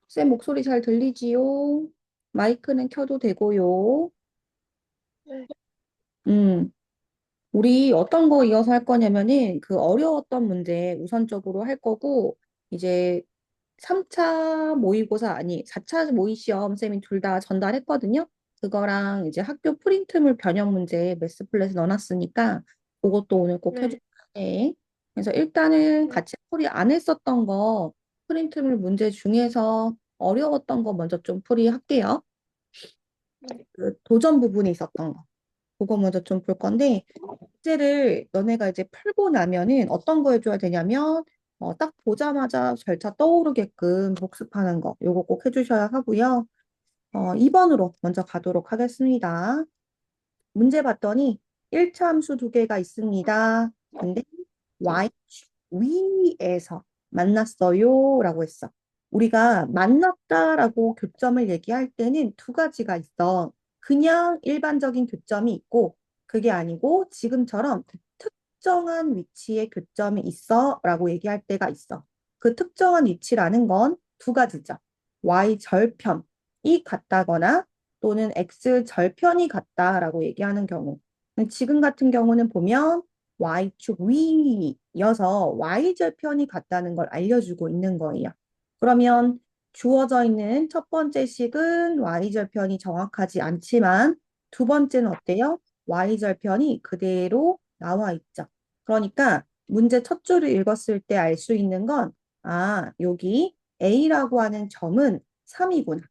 쌤 목소리 잘 들리지요? 마이크는 켜도 되고요. 네, 음, 우리 어떤 거 이어서 할 거냐면은 그 어려웠던 문제 우선적으로 할 거고, 이제 3차 모의고사, 아니, 4차 모의 시험 쌤이 둘 다 전달했거든요. 그거랑 이제 학교 프린트물 변형 문제 매스 플랫에 넣어놨으니까 그것도 오늘 꼭 해줘야 네, 돼. 그래서 일단은 네, 같이 풀이 안 했었던 거 프린트물 문제 중에서 어려웠던 거 먼저 좀 풀이할게요. 네, 그 도전 부분에 있었던 거. 그거 먼저 좀 볼 건데, 문제를 너네가 이제 풀고 나면은 어떤 거 해줘야 되냐면, 딱 보자마자 절차 떠오르게끔 복습하는 거. 요거 꼭 해주셔야 하고요. 2번으로 먼저 가도록 하겠습니다. 문제 봤더니 1차 함수 두 개가 있습니다. 근데 y 위에서 만났어요 라고 했어. 우리가 만났다라고 교점을 얘기할 때는 두 가지가 있어. 그냥 일반적인 교점이 있고 그게 아니고 지금처럼 특정한 위치에 교점이 있어 라고 얘기할 때가 있어. 그 특정한 위치라는 건 두 가지죠. y 절편이 같다거나 또는 x 절편이 같다라고 얘기하는 경우. 지금 같은 경우는 보면 y축 위여서 y절편이 같다는 걸 알려주고 있는 거예요. 그러면 주어져 있는 첫 번째 식은 y절편이 정확하지 않지만 두 번째는 어때요? y절편이 그대로 나와 있죠. 그러니까 문제 첫 줄을 읽었을 때 알 수 있는 건, 아, 여기 A라고 하는 점은 3이구나.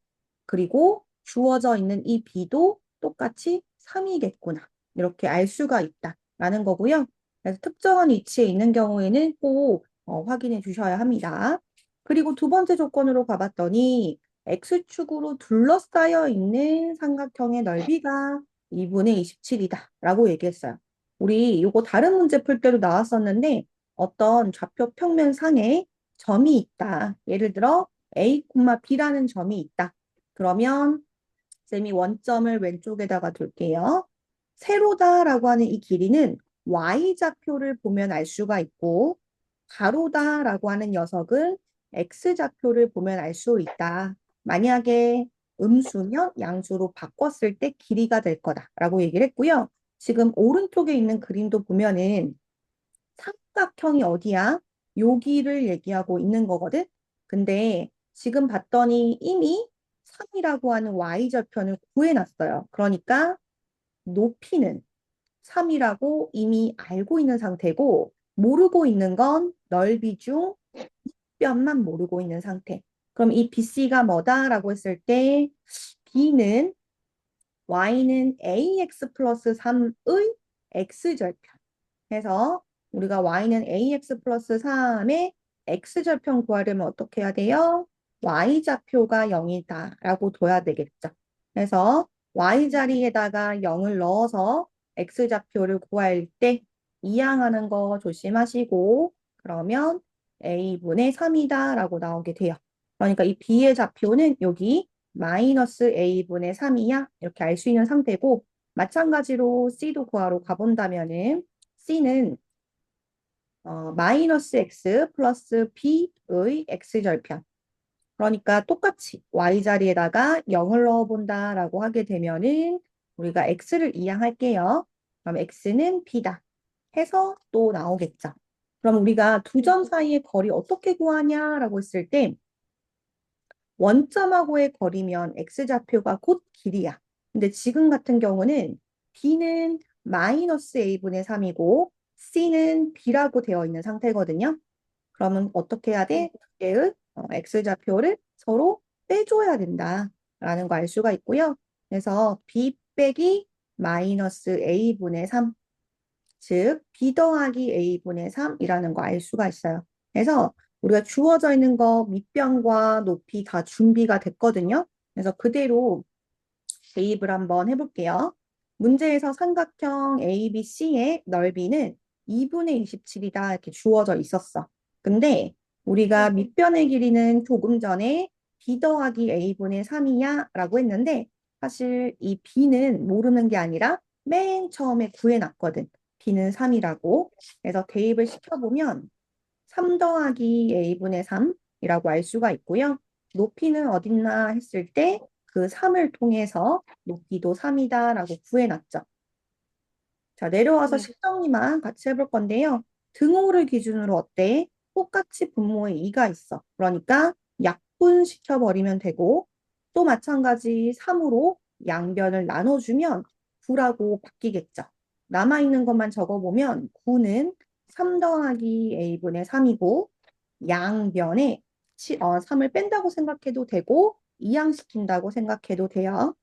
그리고 주어져 있는 이 B도 똑같이 3이겠구나. 이렇게 알 수가 있다라는 거고요. 그래서 특정한 위치에 있는 경우에는 꼭 확인해 주셔야 합니다. 그리고 두 번째 조건으로 가봤더니 X축으로 둘러싸여 있는 삼각형의 넓이가 2분의 27이다 라고 얘기했어요. 우리 이거 다른 문제 풀 때도 나왔었는데 어떤 좌표 평면 상에 점이 있다. 예를 들어 A, B라는 점이 있다. 그러면 쌤이 원점을 왼쪽에다가 둘게요. 세로다라고 하는 이 길이는 Y좌표를 보면 알 수가 있고 가로다라고 하는 녀석은 X좌표를 보면 알 수 있다. 만약에 음수면 양수로 바꿨을 때 길이가 될 거다라고 얘기를 했고요. 지금 오른쪽에 있는 그림도 보면은 삼각형이 어디야? 여기를 얘기하고 있는 거거든. 근데 지금 봤더니 이미 3이라고 하는 y절편을 구해놨어요. 그러니까 높이는 3이라고 이미 알고 있는 상태고 모르고 있는 건 넓이 중 변만 모르고 있는 상태. 그럼 이 BC가 뭐다라고 했을 때 B는 Y는 AX 플러스 3의 X절편. 해서 우리가 Y는 AX 플러스 3의 X절편 구하려면 어떻게 해야 돼요? Y좌표가 0이다 라고 둬야 되겠죠. 그래서 Y 자리에다가 0을 넣어서 X좌표를 구할 때 이항하는 거 조심하시고 그러면 A분의 3이다 라고 나오게 돼요. 그러니까 이 B의 좌표는 여기 마이너스 A분의 3이야 이렇게 알 수 있는 상태고 마찬가지로 C도 구하러 가본다면은 C는 마이너스 x 플러스 b의 x절편. 그러니까 똑같이 y 자리에다가 0을 넣어본다라고 하게 되면은 우리가 x를 이항할게요. 그럼 x는 b다. 해서 또 나오겠죠. 그럼 우리가 두 점 사이의 거리 어떻게 구하냐라고 했을 때 원점하고의 거리면 x좌표가 곧 길이야. 근데 지금 같은 경우는 b는 마이너스 a분의 3이고 c는 b라고 되어 있는 상태거든요. 그러면 어떻게 해야 돼? 두 개의 x좌표를 서로 빼줘야 된다라는 거 알 수가 있고요. 그래서 b 빼기 마이너스 a분의 3, 즉 b 더하기 a분의 3이라는 거 알 수가 있어요. 그래서 우리가 주어져 있는 거 밑변과 높이 다 준비가 됐거든요. 그래서 그대로 대입을 한번 해볼게요. 문제에서 삼각형 ABC의 넓이는 2분의 27이다 이렇게 주어져 있었어. 근데 우리가 네, 밑변의 길이는 조금 전에 B 더하기 A분의 3이야 라고 했는데 사실 이 B는 모르는 게 아니라 맨 처음에 구해놨거든. B는 3이라고. 그래서 대입을 시켜보면 3 더하기 A분의 3이라고 알 수가 있고요. 높이는 어딨나 했을 때 그 3을 통해서 높이도 3이다라고 구해놨죠. 자, 내려와서 네. 식정리만 같이 해볼 건데요. 등호를 기준으로 어때? 똑같이 분모에 2가 있어. 그러니까 약분시켜버리면 되고 또 마찬가지 3으로 양변을 나눠주면 9라고 바뀌겠죠. 남아있는 것만 적어보면 9는 3 더하기 a분의 3이고 양변에 3을 뺀다고 생각해도 되고 이항시킨다고 생각해도 돼요.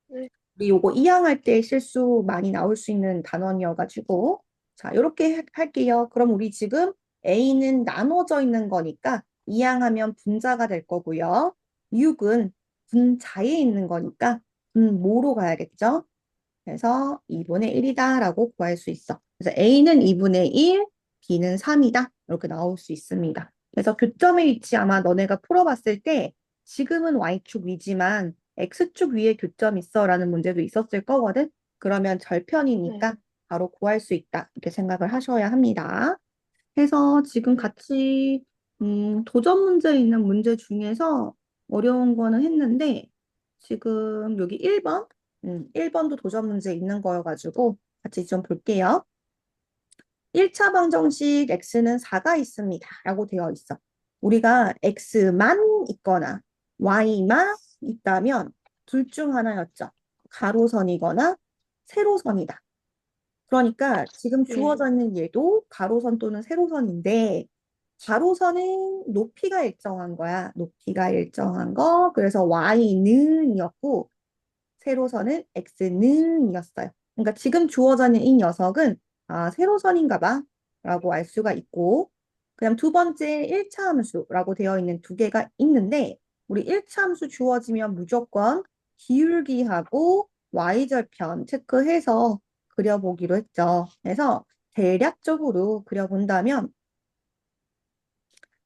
네. 우리 요거 이항할 때 실수 많이 나올 수 있는 단원이어가지고 자 이렇게 할게요. 그럼 우리 지금 A는 나눠져 있는 거니까 이항하면 분자가 될 거고요. 6은 분자에 있는 거니까 분모로 가야겠죠. 그래서 2분의 1이다라고 구할 수 있어. 그래서 A는 2분의 1, B는 3이다. 이렇게 나올 수 있습니다. 그래서 교점의 위치 아마 너네가 풀어봤을 때 지금은 Y축 위지만 X축 위에 교점 있어 라는 문제도 있었을 거거든. 그러면 네. 절편이니까 바로 구할 수 있다. 이렇게 생각을 하셔야 합니다. 해서 지금 네. 같이 도전 문제에 있는 문제 중에서 어려운 거는 했는데 지금 여기 1번 1번도 도전 문제 있는 거여가지고 같이 좀 볼게요. 1차 방정식 x는 4가 있습니다. 라고 되어 있어. 우리가 x만 있거나 y만 있다면 둘 중 하나였죠. 가로선이거나 세로선이다. 그러니까 지금 네. 주어져 있는 얘도 가로선 또는 세로선인데 가로선은 높이가 일정한 거야. 높이가 일정한 거. 그래서 y는 이었고 세로선은 x는 이었어요. 그러니까 지금 주어져 있는 이 녀석은 아, 세로선인가 봐 라고 알 수가 있고 그다음 두 번째 1차 함수라고 되어 있는 두 개가 있는데 우리 1차 함수 주어지면 무조건 기울기하고 y절편 체크해서 그려보기로 했죠. 그래서 대략적으로 그려본다면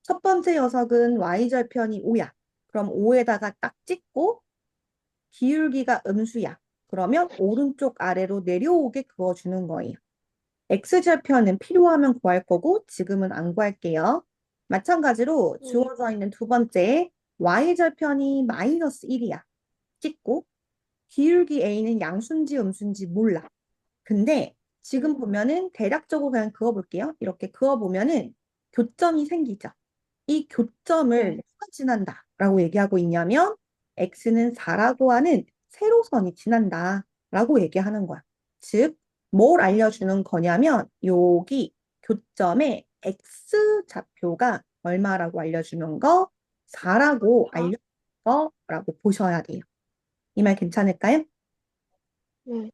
첫 번째 녀석은 y절편이 5야. 그럼 5에다가 딱 찍고 기울기가 음수야. 그러면 오른쪽 아래로 내려오게 그어주는 거예요. x절편은 필요하면 구할 거고 지금은 안 구할게요. 마찬가지로 네. 주어져 있는 두 번째 y절편이 마이너스 1이야. 찍고 기울기 a는 양수인지 음수인지 몰라. 근데 지금 네. 보면은 대략적으로 그냥 그어볼게요. 이렇게 그어보면은 교점이 생기죠. 이 교점을 네. 누가 지난다라고 얘기하고 있냐면 x는 4라고 하는 세로선이 지난다라고 얘기하는 거야. 즉, 뭘 알려주는 거냐면 여기 교점의 x 좌표가 얼마라고 알려주는 거? 4라고 4. 알려주는 거라고 보셔야 돼요. 이 말 괜찮을까요? 네.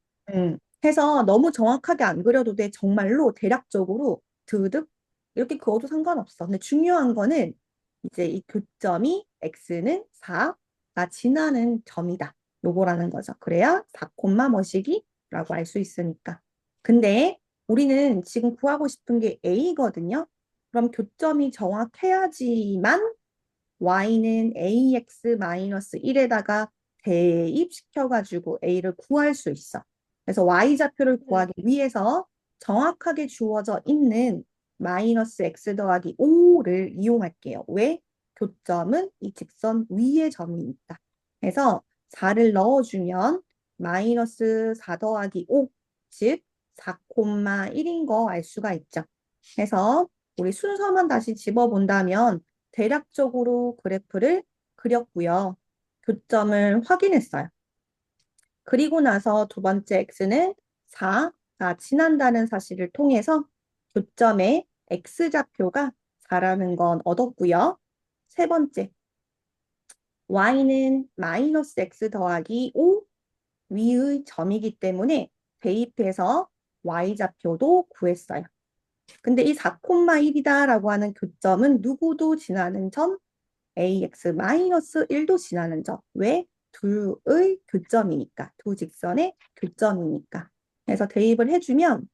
해서 너무 정확하게 안 그려도 돼. 정말로 대략적으로 드득 이렇게 그어도 상관없어. 근데 중요한 거는 이제 이 교점이 x는 4가 지나는 점이다. 요거라는 거죠. 그래야 4 뭐시기라고 알 수 있으니까. 근데 우리는 지금 구하고 싶은 게 a거든요. 그럼 교점이 정확해야지만 y는 ax-1에다가 대입시켜가지고 a를 구할 수 있어. 그래서 y좌표를 네. 구하기 위해서 정확하게 주어져 있는 마이너스 x 더하기 5를 이용할게요. 왜? 교점은 이 직선 위의 점이니까. 그래서 4를 넣어주면 마이너스 4 더하기 5, 즉 4,1인 거 알 수가 있죠. 그래서 우리 순서만 다시 집어본다면 대략적으로 그래프를 그렸고요. 교점을 확인했어요. 그리고 나서 두 번째 x는 4가 지난다는 사실을 통해서 교점의 x좌표가 4라는 건 얻었고요. 세 번째, y는 마이너스 x 더하기 5 위의 점이기 때문에 대입해서 y좌표도 구했어요. 근데 이 4,1이다라고 하는 교점은 누구도 지나는 점 ax-1도 지나는 점. 왜? 둘의 교점이니까. 두 직선의 교점이니까. 그래서 대입을 해주면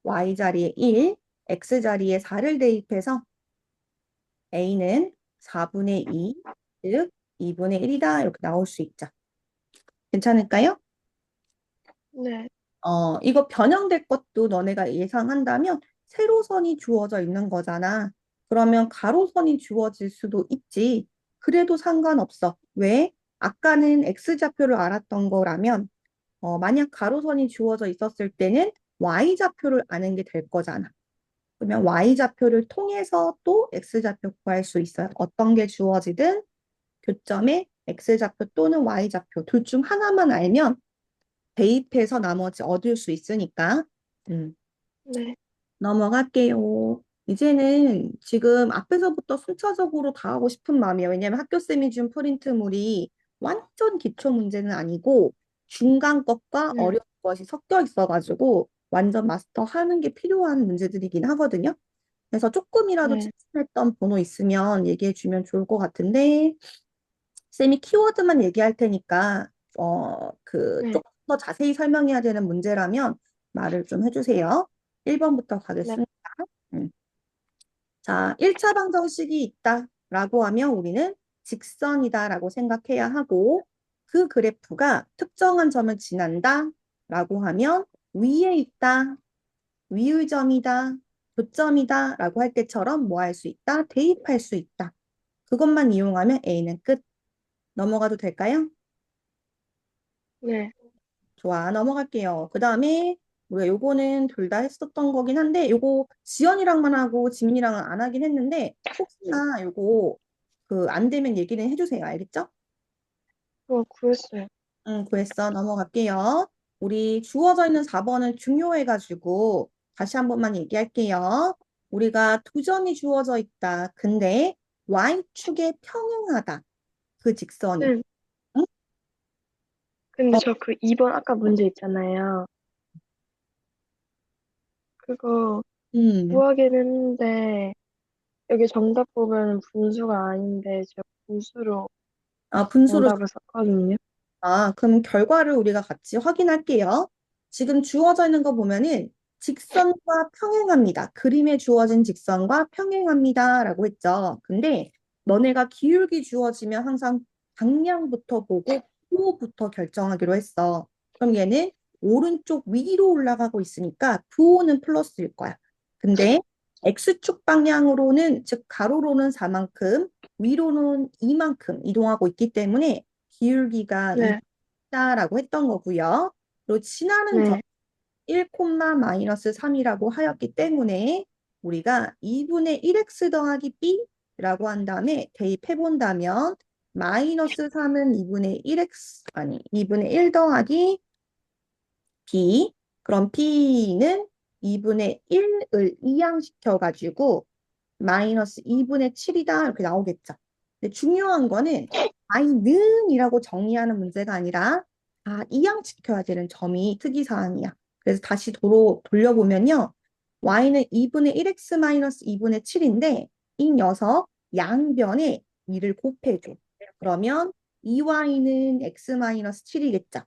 y 자리에 1, x 자리에 4를 대입해서 a는 4분의 2, 즉 2분의 1이다. 이렇게 나올 수 있죠. 괜찮을까요? 네. 이거 변형될 것도 너네가 예상한다면 세로선이 주어져 있는 거잖아. 그러면 가로선이 주어질 수도 있지. 그래도 상관없어. 왜? 아까는 X좌표를 알았던 거라면 만약 가로선이 주어져 있었을 때는 Y좌표를 아는 게 될 거잖아. 그러면 Y좌표를 통해서 또 X좌표 구할 수 있어요. 어떤 게 주어지든 교점에 X좌표 또는 Y좌표 둘 중 하나만 알면 대입해서 나머지 얻을 수 있으니까. 음. 네, 넘어갈게요. 이제는 지금 앞에서부터 순차적으로 다 하고 싶은 마음이에요. 왜냐면 학교쌤이 준 프린트물이 완전 기초 문제는 아니고 중간 것과 네, 어려운 것이 섞여 있어가지고 완전 마스터하는 게 필요한 문제들이긴 하거든요. 그래서 조금이라도 네, 집중했던 번호 있으면 얘기해 주면 좋을 것 같은데 쌤이 키워드만 얘기할 테니까 네, 조금 더 자세히 설명해야 되는 문제라면 말을 좀 해주세요. 1번부터 네, 가겠습니다. 음. 자, 1차 방정식이 있다라고 하면 우리는 직선이다라고 생각해야 하고 그 그래프가 특정한 점을 지난다라고 하면 위에 있다, 위의 점이다, 교점이다라고 할 때처럼 뭐 할 수 있다? 대입할 수 있다. 그것만 이용하면 A는 끝. 넘어가도 될까요? 네. 좋아, 넘어갈게요. 그 다음에 우리가 요거는 둘 다 했었던 거긴 한데 요거 지연이랑만 하고 지민이랑은 안 하긴 했는데 혹시나 요거 안 되면 얘기는 해주세요. 알겠죠? 그거 구했어요. 응, 구했어. 넘어갈게요. 우리 주어져 있는 4번은 중요해가지고 다시 한 번만 얘기할게요. 우리가 두 점이 주어져 있다. 근데 Y축에 평행하다. 그 직선이. 네, 응? 근데 어, 저 그 2번 아까 문제 있잖아요. 그거 음. 구하긴 했는데, 여기 정답 보면 분수가 아닌데, 제가 분수로 분수를 정답을 썼거든요. 그럼 결과를 우리가 같이 확인할게요. 지금 주어져 있는 거 보면은 직선과 평행합니다. 그림에 주어진 직선과 평행합니다라고 했죠. 근데 너네가 기울기 주어지면 항상 방향부터 보고 부호부터 결정하기로 했어. 그럼 얘는 오른쪽 위로 올라가고 있으니까 부호는 플러스일 거야. 근데 X축 방향으로는 즉 가로로는 4만큼, 위로는 2만큼 이동하고 있기 때문에 기울기가 네, 2다라고 했던 거고요. 그리고 지나는 점 네, 1, 마이너스 3이라고 하였기 때문에 우리가 2분의 1x 더하기 b라고 한 다음에 대입해 본다면 마이너스 3은 2분의 1x 아니 2분의 1 더하기 b 그럼 b는 2분의 1을 이항시켜 가지고 마이너스 2분의 7이다 이렇게 나오겠죠. 근데 중요한 거는 i는이라고 정의하는 문제가 아니라 이항시켜야 되는 점이 특이사항이야. 그래서 다시 돌려보면요. y는 2분의 1x 마이너스 2분의 7인데 이 녀석 양변에 2를 곱해줘. 그러면 2y는 x 마이너스 7이겠죠.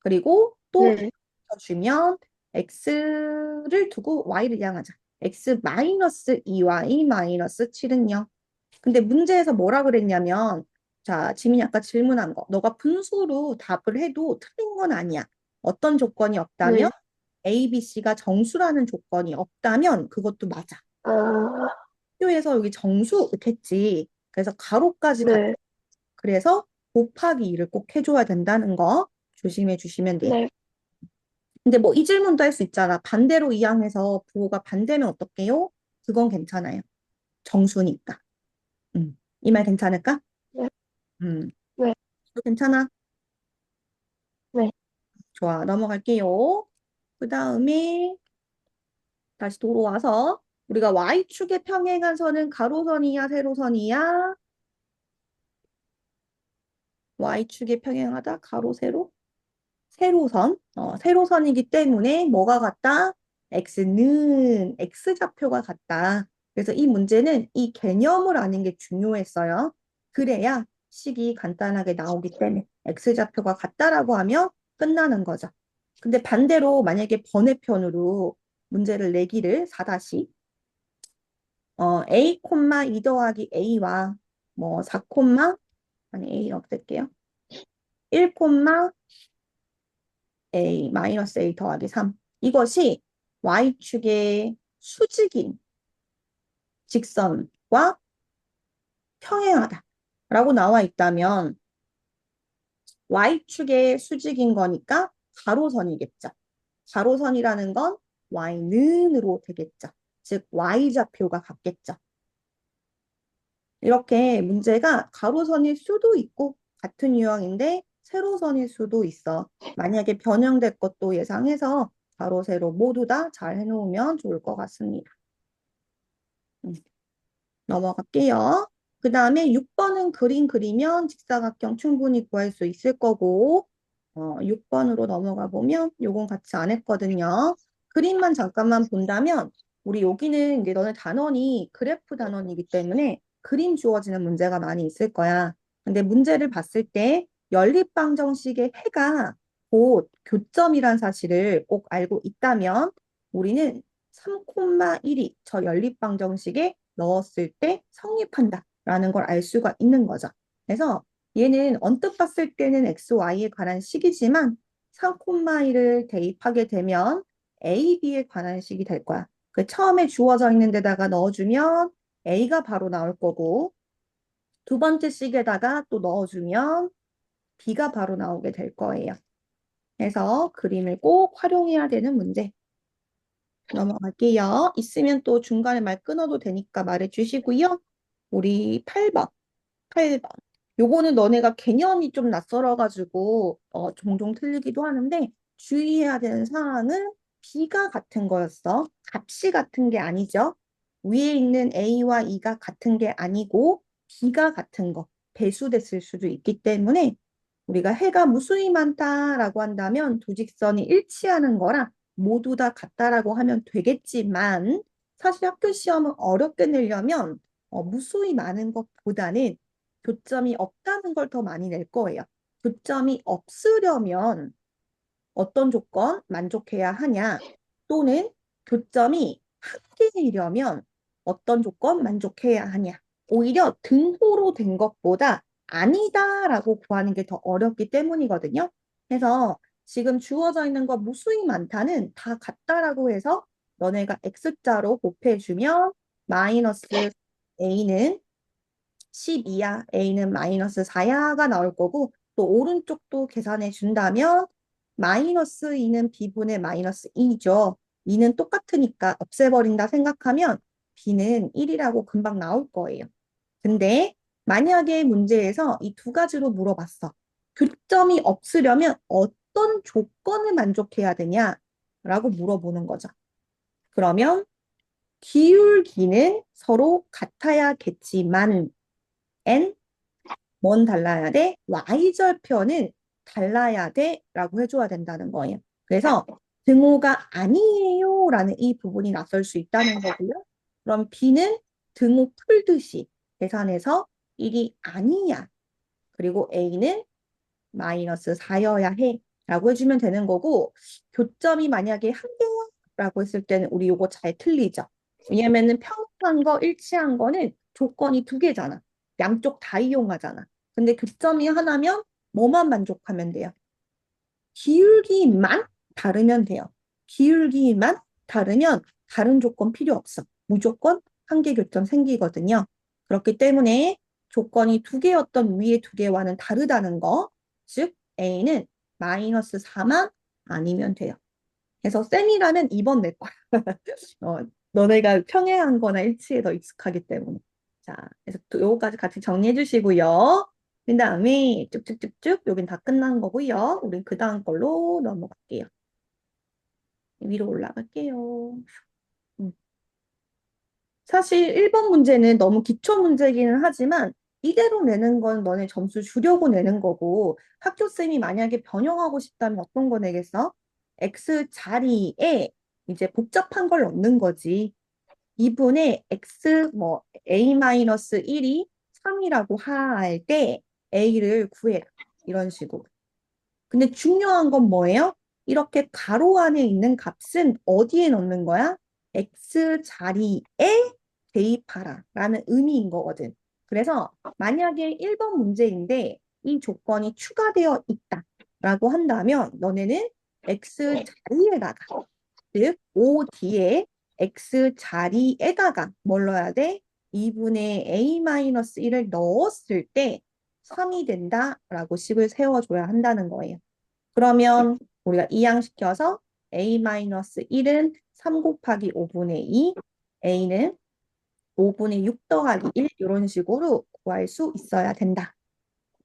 그리고 또 네. 주면 x를 두고 y를 이항하자. x 마이너스 2y 마이너스 7은요. 근데 문제에서 뭐라 그랬냐면 자, 지민이 아까 질문한 거. 너가 분수로 답을 해도 틀린 건 아니야. 어떤 조건이 없다면 네. A, B, C가 정수라는 조건이 없다면 그것도 맞아. 아, 학교에서 여기 정수 이렇게 했지. 그래서 가로까지 갔 네, 그래서 곱하기 2를 꼭 해줘야 된다는 거 조심해 주시면 돼요. 네. 근데 뭐 이 질문도 할 수 있잖아. 반대로 이항해서 부호가 반대면 어떡해요? 그건 괜찮아요. 정수니까. 이 말 괜찮을까? 네, 음, 네, 괜찮아. 네. 좋아. 넘어갈게요. 그 다음에 다시 돌아와서 우리가 Y축에 평행한 선은 가로선이야, 세로선이야? Y축에 평행하다, 가로, 세로? 세로선. 세로선이기 때문에 뭐가 같다? X는 X좌표가 같다. 그래서 이 문제는 이 개념을 아는 게 중요했어요. 그래야 식이 간단하게 나오기 때문에 X좌표가 같다라고 하면 끝나는 거죠. 근데 반대로 만약에 번외편으로 문제를 내기를 4다시 A, 2 더하기 A와 뭐 4, 아니 A 어떨게요? 1, A 마이너스 A 더하기 3. 이것이 Y축의 수직인 직선과 평행하다. 라고 나와 있다면 y축의 수직인 거니까 가로선이겠죠. 가로선이라는 건 y는으로 되겠죠. 즉 y좌표가 같겠죠. 이렇게 문제가 가로선일 수도 있고 같은 유형인데 세로선일 수도 있어. 만약에 변형될 것도 예상해서 가로, 세로 모두 다 잘 해놓으면 좋을 것 같습니다. 음, 넘어갈게요. 그 다음에 6번은 그림 그리면 직사각형 충분히 구할 수 있을 거고 6번으로 넘어가 보면 요건 같이 안 했거든요. 그림만 잠깐만 본다면 우리 여기는 이제 너네 단원이 그래프 단원이기 때문에 그림 주어지는 문제가 많이 있을 거야. 근데 문제를 봤을 때 연립방정식의 해가 곧 교점이란 사실을 꼭 알고 있다면 우리는 3,1이 저 연립방정식에 넣었을 때 성립한다라는 걸 알 수가 있는 거죠. 그래서 얘는 언뜻 봤을 때는 XY에 관한 식이지만 3,1을 대입하게 되면 A, B에 관한 식이 될 거야. 그 처음에 주어져 있는 데다가 넣어주면 A가 바로 나올 거고 두 번째 식에다가 또 넣어주면 B가 바로 나오게 될 거예요. 그래서 그림을 꼭 활용해야 되는 문제. 넘어갈게요. 있으면 또 중간에 말 끊어도 되니까 말해 주시고요. 우리 8번. 8번. 요거는 너네가 개념이 좀 낯설어가지고 종종 틀리기도 하는데 주의해야 되는 사항은 B가 같은 거였어. 값이 같은 게 아니죠. 위에 있는 A와 E가 같은 게 아니고 B가 같은 거. 배수됐을 수도 있기 때문에 우리가 해가 무수히 많다라고 한다면 두 직선이 일치하는 거라 모두 다 같다라고 하면 되겠지만 사실 학교 시험은 어렵게 내려면 무수히 많은 것보다는 교점이 없다는 걸 더 많이 낼 거예요. 교점이 없으려면 어떤 조건 만족해야 하냐? 또는 교점이 한 개이려면 어떤 조건 만족해야 하냐? 오히려 등호로 된 것보다 아니다라고 구하는 게 더 어렵기 때문이거든요. 그래서 지금 주어져 있는 거 무수히 많다는 다 같다라고 해서 너네가 X자로 곱해주면 마이너스 A는 12야, A는 마이너스 4야가 나올 거고 또 오른쪽도 계산해 준다면 마이너스 2는 B분의 마이너스 2죠. 2는 똑같으니까 없애버린다 생각하면 B는 1이라고 금방 나올 거예요. 근데 만약에 문제에서 이 두 가지로 물어봤어. 교점이 없으려면 어떤 조건을 만족해야 되냐라고 물어보는 거죠. 그러면 기울기는 서로 같아야겠지만 N 뭔 달라야 돼? Y절편은 달라야 돼 라고 해줘야 된다는 거예요. 그래서 등호가 아니에요 라는 이 부분이 낯설 수 있다는 거고요. 그럼 B는 등호 풀듯이 계산해서 1이 아니야. 그리고 A는 마이너스 4여야 해 라고 해주면 되는 거고 교점이 만약에 한 개야 라고 했을 때는 우리 요거 잘 틀리죠. 왜냐면은 평행한 거 일치한 거는 조건이 두 개잖아. 양쪽 다 이용하잖아. 근데 교점이 하나면 뭐만 만족하면 돼요? 기울기만 다르면 돼요. 기울기만 다르면 다른 조건 필요 없어. 무조건 한 개 교점 생기거든요. 그렇기 때문에 조건이 두 개였던 위에 두 개와는 다르다는 거. 즉 A는 마이너스 4만 아니면 돼요. 그래서 쌤이라면 2번 낼 거야. 너네가 평행한 거나 일치에 더 익숙하기 때문에. 자, 그래서 또 요거까지 같이 정리해 주시고요. 그 다음에 쭉쭉쭉쭉 여긴 다 끝난 거고요. 우린 그 다음 걸로 넘어갈게요. 위로 올라갈게요. 음. 사실 1번 문제는 너무 기초 문제기는 하지만 이대로 내는 건 너네 점수 주려고 내는 거고 학교쌤이 만약에 변형하고 싶다면 어떤 거 내겠어? X 자리에 이제 복잡한 걸 넣는 거지. 2분의 x 뭐 a-1이 3이라고 할 때 a를 구해라. 이런 식으로. 근데 중요한 건 뭐예요? 이렇게 가로 안에 있는 값은 어디에 넣는 거야? x 자리에 대입하라 라는 의미인 거거든. 그래서 만약에 1번 문제인데 이 조건이 추가되어 있다 라고 한다면 너네는 x 자리에다가 즉, O 뒤에 X 자리에다가 뭘 넣어야 돼? 2분의 a-1을 넣었을 때 3이 된다라고 식을 세워줘야 한다는 거예요. 그러면 우리가 이항시켜서 a-1은 3 곱하기 5분의 2, a는 5분의 6 더하기 1 이런 식으로 구할 수 있어야 된다.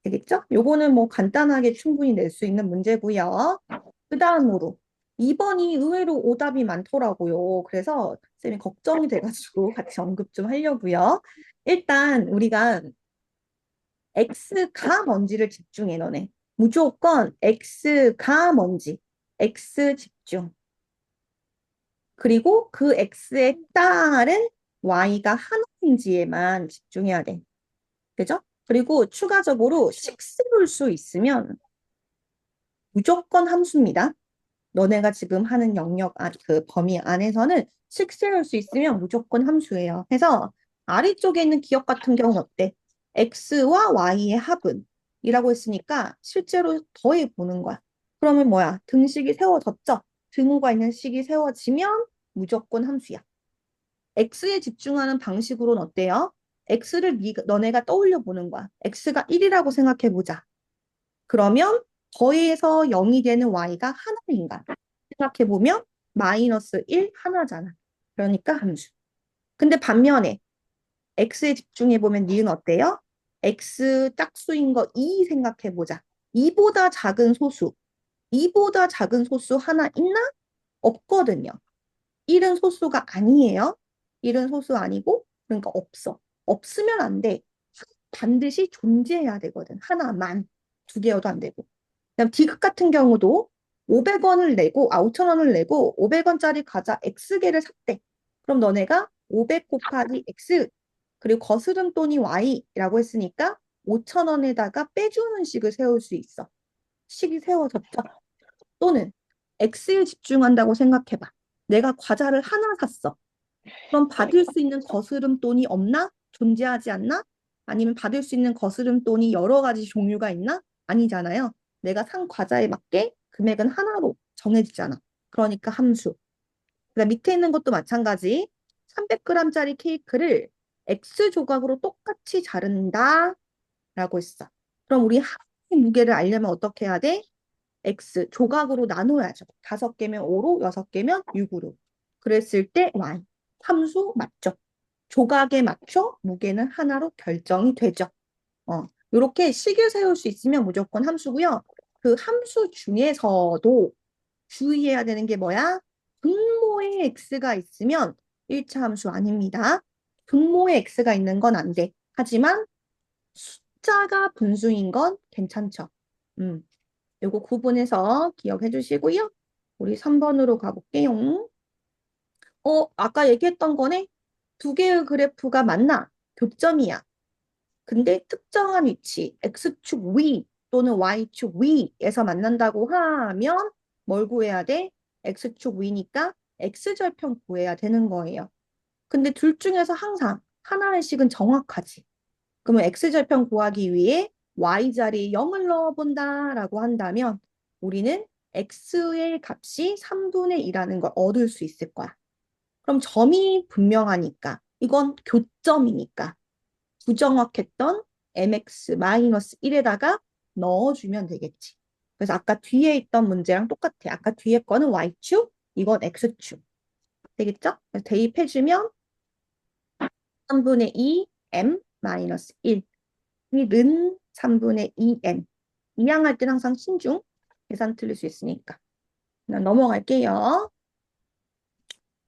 되겠죠? 요거는 뭐 간단하게 충분히 낼 수 있는 문제고요. 그 다음으로 2번이 의외로 오답이 많더라고요. 그래서 쌤이 걱정이 돼가지고 같이 언급 좀 하려고요. 일단 우리가 X가 뭔지를 집중해 너네. 무조건 X가 뭔지. X 집중. 그리고 그 X에 따른 Y가 하나인지에만 집중해야 돼. 그죠? 그리고 추가적으로 식세울 수 있으면 무조건 함수입니다. 너네가 지금 하는 영역, 그 범위 안에서는 식세울 수 있으면 무조건 함수예요. 그래서 아래쪽에 있는 기억 같은 경우는 어때? X와 Y의 합은 이라고 했으니까 실제로 더해 보는 거야. 그러면 뭐야? 등식이 세워졌죠? 등호가 있는 식이 세워지면 무조건 함수야. X에 집중하는 방식으로는 어때요? X를 너네가 떠올려 보는 거야. X가 1이라고 생각해 보자. 그러면 더해서 0이 되는 y가 하나인가? 생각해 보면 마이너스 1 하나잖아. 그러니까 함수. 근데 반면에 x에 집중해 보면 니은 어때요? x 짝수인 거 2 생각해 보자. 2보다 작은 소수. 2보다 작은 소수 하나 있나? 없거든요. 1은 소수가 아니에요. 1은 소수 아니고 그러니까 없어. 없으면 안 돼. 반드시 존재해야 되거든. 하나만. 두 개여도 안 되고. 그다음 디귿 같은 경우도 500원을 내고 5,000원을 내고 500원짜리 과자 X개를 샀대. 그럼 너네가 500 곱하기 X 그리고 거스름 돈이 Y라고 했으니까 5,000원에다가 빼주는 식을 세울 수 있어. 식이 세워졌죠. 또는 X에 집중한다고 생각해봐. 내가 과자를 하나 샀어. 그럼 받을 수 있는 거스름 돈이 없나? 존재하지 않나? 아니면 받을 수 있는 거스름 돈이 여러 가지 종류가 있나? 아니잖아요. 내가 산 과자에 맞게 금액은 하나로 정해지잖아. 그러니까 함수. 그다음 밑에 있는 것도 마찬가지. 300g짜리 케이크를 X 조각으로 똑같이 자른다 라고 했어. 그럼 우리 합의 무게를 알려면 어떻게 해야 돼? X 조각으로 나눠야죠. 5개면 5로, 6개면 6으로. 그랬을 때 Y. 함수 맞죠? 조각에 맞춰 무게는 하나로 결정이 되죠. 이렇게 식을 세울 수 있으면 무조건 함수고요. 그 함수 중에서도 주의해야 되는 게 뭐야? 분모에 x가 있으면 1차 함수 아닙니다. 분모에 x가 있는 건 안 돼. 하지만 숫자가 분수인 건 괜찮죠. 음. 요거 구분해서 기억해 주시고요. 우리 3번으로 가볼게요. 아까 얘기했던 거네? 두 개의 그래프가 만나. 교점이야. 근데 특정한 위치, X축 위 또는 Y축 위에서 만난다고 하면 뭘 구해야 돼? X축 위니까 X절편 구해야 되는 거예요. 근데 둘 중에서 항상 하나의 식은 정확하지. 그러면 X절편 구하기 위해 Y 자리에 0을 넣어본다라고 한다면 우리는 X의 값이 3분의 2라는 걸 얻을 수 있을 거야. 그럼 점이 분명하니까 이건 교점이니까 부정확했던 mx-1에다가 넣어주면 되겠지. 그래서 아까 뒤에 있던 문제랑 똑같아. 아까 뒤에 거는 y축, 이건 x축. 되겠죠? 그래서 대입해주면 3분의 2 m-1 는 3분의 2m. 이항할 때는 항상 신중. 계산 틀릴 수 있으니까. 그냥 넘어갈게요.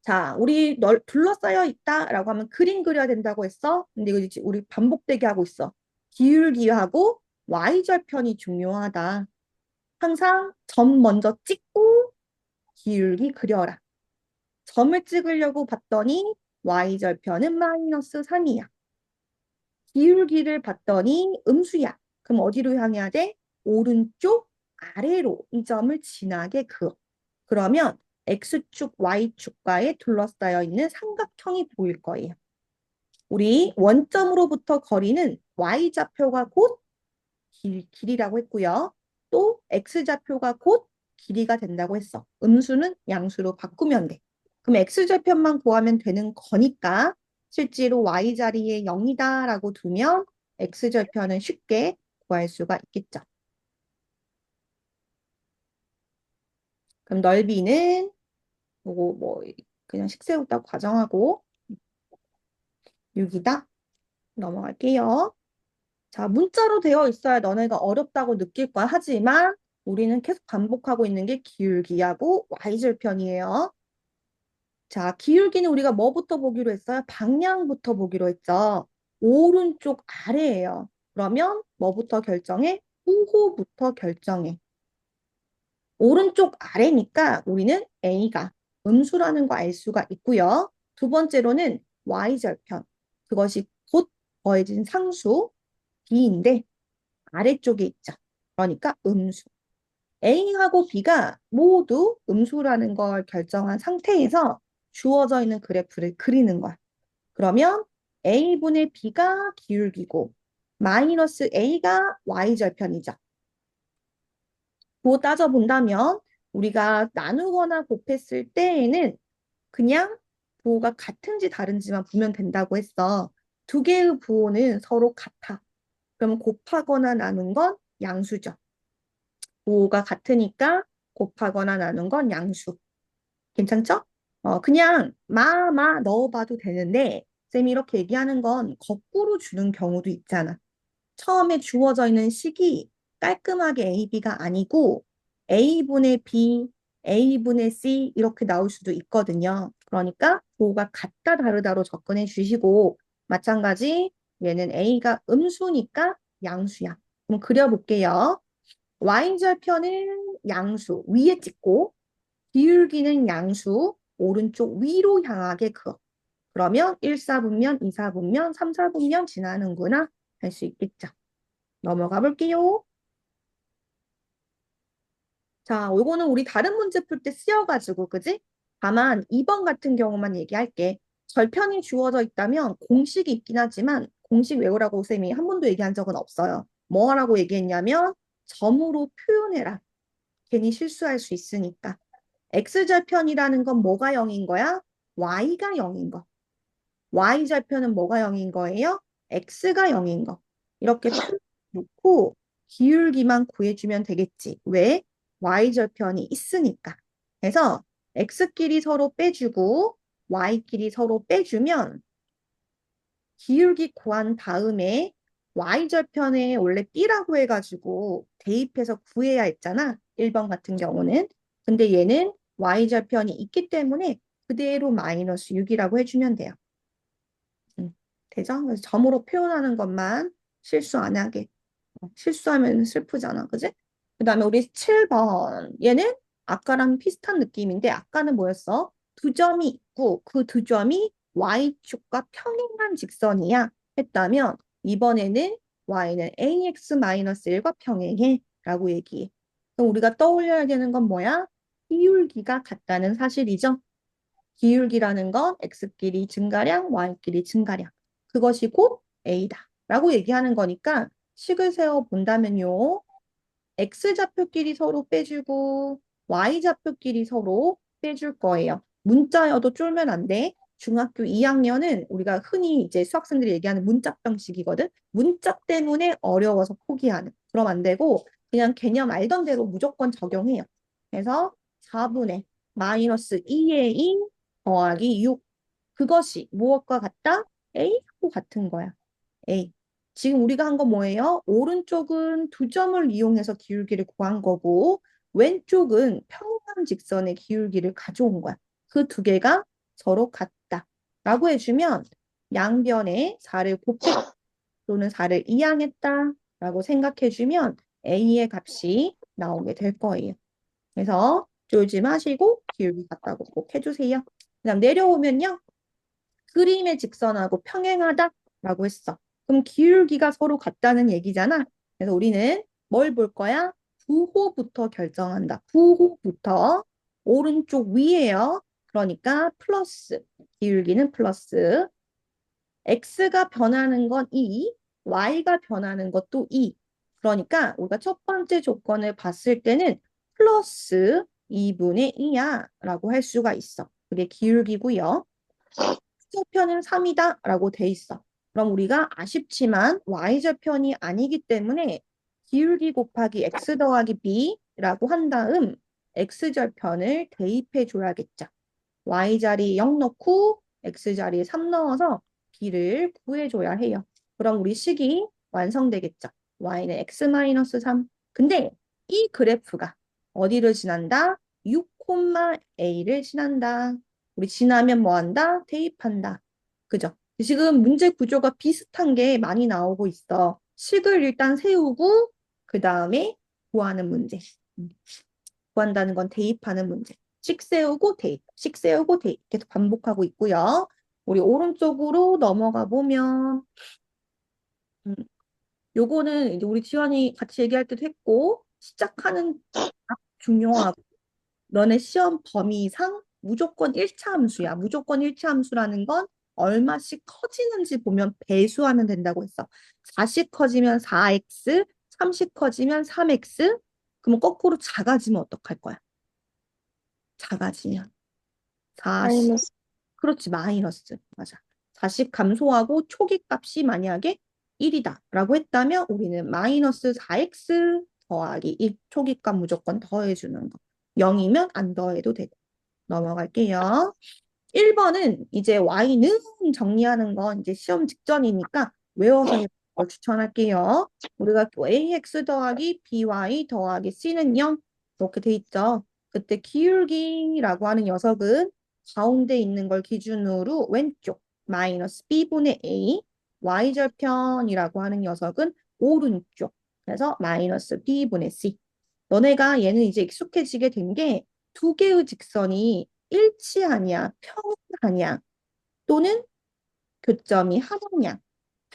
자, 우리 둘러싸여 있다라고 하면 그림 그려야 된다고 했어. 근데 이거 이제 우리 반복되게 하고 있어. 기울기하고 Y절편이 중요하다. 항상 점 먼저 찍고 기울기 그려라. 점을 찍으려고 봤더니 Y절편은 마이너스 3이야. 기울기를 봤더니 음수야. 그럼 어디로 향해야 돼? 오른쪽 아래로 이 점을 진하게 그어. 그러면 X축, Y축과에 둘러싸여 있는 삼각형이 보일 거예요. 우리 원점으로부터 거리는 Y좌표가 곧 길이라고 했고요. 또 X좌표가 곧 길이가 된다고 했어. 음수는 양수로 바꾸면 돼. 그럼 X좌표만 구하면 되는 거니까 실제로 y 자리에 0이다라고 두면 x절편은 쉽게 구할 수가 있겠죠. 그럼 넓이는 요거 뭐 그냥 식세우다 가정하고 6이다. 넘어갈게요. 자, 문자로 되어 있어야 너네가 어렵다고 느낄 거야. 하지만 우리는 계속 반복하고 있는 게 기울기하고 y절편이에요. 자, 기울기는 우리가 뭐부터 보기로 했어요? 방향부터 보기로 했죠. 오른쪽 아래예요. 그러면 뭐부터 결정해? 후호부터 결정해. 오른쪽 아래니까 우리는 A가 음수라는 거 알 수가 있고요. 두 번째로는 Y절편. 그것이 곧 더해진 상수 B인데 아래쪽에 있죠. 그러니까 음수. A하고 B가 모두 음수라는 걸 결정한 상태에서 주어져 있는 그래프를 그리는 거야. 그러면 A분의 B가 기울기고 마이너스 A가 Y절편이죠. 그 따져본다면 우리가 나누거나 곱했을 때에는 그냥 부호가 같은지 다른지만 보면 된다고 했어. 두 개의 부호는 서로 같아. 그럼 곱하거나 나눈 건 양수죠. 부호가 같으니까 곱하거나 나눈 건 양수. 괜찮죠? 그냥 넣어봐도 되는데 쌤이 이렇게 얘기하는 건 거꾸로 주는 경우도 있잖아. 처음에 주어져 있는 식이 깔끔하게 A, B가 아니고 A분의 B, A분의 C 이렇게 나올 수도 있거든요. 그러니까 부호가 같다 다르다로 접근해 주시고 마찬가지 얘는 A가 음수니까 양수야. 그럼 그려볼게요. Y절편은 양수 위에 찍고 기울기는 양수 오른쪽 위로 향하게 그어. 그러면 1사분면, 2사분면, 3사분면 지나는구나 할 수 있겠죠. 넘어가 볼게요. 자, 요거는 우리 다른 문제 풀 때 쓰여가지고, 그지? 다만 2번 같은 경우만 얘기할게. 절편이 주어져 있다면 공식이 있긴 하지만 공식 외우라고 쌤이 한 번도 얘기한 적은 없어요. 뭐 하라고 얘기했냐면 점으로 표현해라. 괜히 실수할 수 있으니까. X절편이라는 건 뭐가 0인 거야? Y가 0인 거. Y절편은 뭐가 0인 거예요? X가 0인 거. 이렇게 놓고 기울기만 구해주면 되겠지. 왜? Y절편이 있으니까. 그래서 X끼리 서로 빼주고 Y끼리 서로 빼주면 기울기 구한 다음에 Y절편에 원래 B라고 해가지고 대입해서 구해야 했잖아. 1번 같은 경우는. 근데 얘는 Y절편이 있기 때문에 그대로 마이너스 6이라고 해주면 돼요. 되죠? 그래서 점으로 표현하는 것만 실수 안 하게. 실수하면 슬프잖아. 그지? 그 다음에 우리 7번. 얘는 아까랑 비슷한 느낌인데 아까는 뭐였어? 두 점이 있고 그 두 점이 y축과 평행한 직선이야 했다면 이번에는 y는 ax-1과 평행해 라고 얘기해. 그럼 우리가 떠올려야 되는 건 뭐야? 기울기가 같다는 사실이죠. 기울기라는 건 x끼리 증가량, y끼리 증가량. 그것이 곧 a다. 라고 얘기하는 거니까 식을 세워 본다면요. x좌표끼리 서로 빼주고 y좌표끼리 서로 빼줄 거예요. 문자여도 쫄면 안 돼. 중학교 2학년은 우리가 흔히 이제 수학생들이 얘기하는 문자병식이거든. 문자 때문에 어려워서 포기하는. 그럼 안 되고 그냥 개념 알던 대로 무조건 적용해요. 그래서 4분의 마이너스 2의 2 더하기 6. 그것이 무엇과 같다? A하고 같은 거야. A. 지금 우리가 한 건 뭐예요? 오른쪽은 두 점을 이용해서 기울기를 구한 거고 왼쪽은 평행한 직선의 기울기를 가져온 거야. 그 두 개가 서로 같다. 라고 해주면 양변에 4를 곱했다 또는 4를 이항했다 라고 생각해주면 A의 값이 나오게 될 거예요. 그래서 쫄지 마시고 기울기 같다고 꼭 해주세요. 그 다음 내려오면요. 그림의 직선하고 평행하다라고 했어. 그럼 기울기가 서로 같다는 얘기잖아. 그래서 우리는 뭘 볼 거야? 부호부터 결정한다. 부호부터 오른쪽 위에요. 그러니까 플러스, 기울기는 플러스. x가 변하는 건 2, y가 변하는 것도 2. 그러니까 우리가 첫 번째 조건을 봤을 때는 플러스 2분의 2야 라고 할 수가 있어. 그게 기울기고요. x절편은 3이다 라고 돼 있어. 그럼 우리가 아쉽지만 y절편이 아니기 때문에 기울기 곱하기 x 더하기 b라고 한 다음 x절편을 대입해 줘야겠죠. y자리 0 넣고 x자리에 3 넣어서 b를 구해줘야 해요. 그럼 우리 식이 완성되겠죠. y는 x-3. 근데 이 그래프가 어디를 지난다? 6, a를 지난다. 우리 지나면 뭐 한다? 대입한다. 그죠? 지금 문제 구조가 비슷한 게 많이 나오고 있어. 식을 일단 세우고 그 다음에 구하는 문제. 음. 구한다는 건 대입하는 문제. 식 세우고 대입, 식 세우고 대입 계속 반복하고 있고요. 우리 오른쪽으로 넘어가 보면 음, 요거는 이제 우리 지원이 같이 얘기할 때도 했고 시작하는 딱 중요하고 너네 시험 범위상 무조건 1차 함수야. 무조건 1차 함수라는 건 얼마씩 커지는지 보면 배수하면 된다고 했어. 4씩 커지면 4x, 3씩 커지면 3x. 그러면 거꾸로 작아지면 어떡할 거야? 작아지면 40, 마이너스. 그렇지, 마이너스. 맞아. 40 감소하고 초기 값이 만약에 1이다 라고 했다면 우리는 마이너스 4x 더하기 1, 초기 값 무조건 더해주는 거. 0이면 안 더해도 되고. 넘어갈게요. 1번은 이제 y는 정리하는 건 이제 시험 직전이니까 외워서 해보는 걸 추천할게요. 우리가 ax 더하기 by 더하기 c는 0 이렇게 돼 있죠. 그때 기울기라고 하는 녀석은 가운데 있는 걸 기준으로 왼쪽 마이너스 b분의 a, y절편이라고 하는 녀석은 오른쪽. 그래서 마이너스 b분의 c. 너네가 얘는 이제 익숙해지게 된 게 두 개의 직선이 일치하냐, 평행하냐, 또는 교점이 하느냐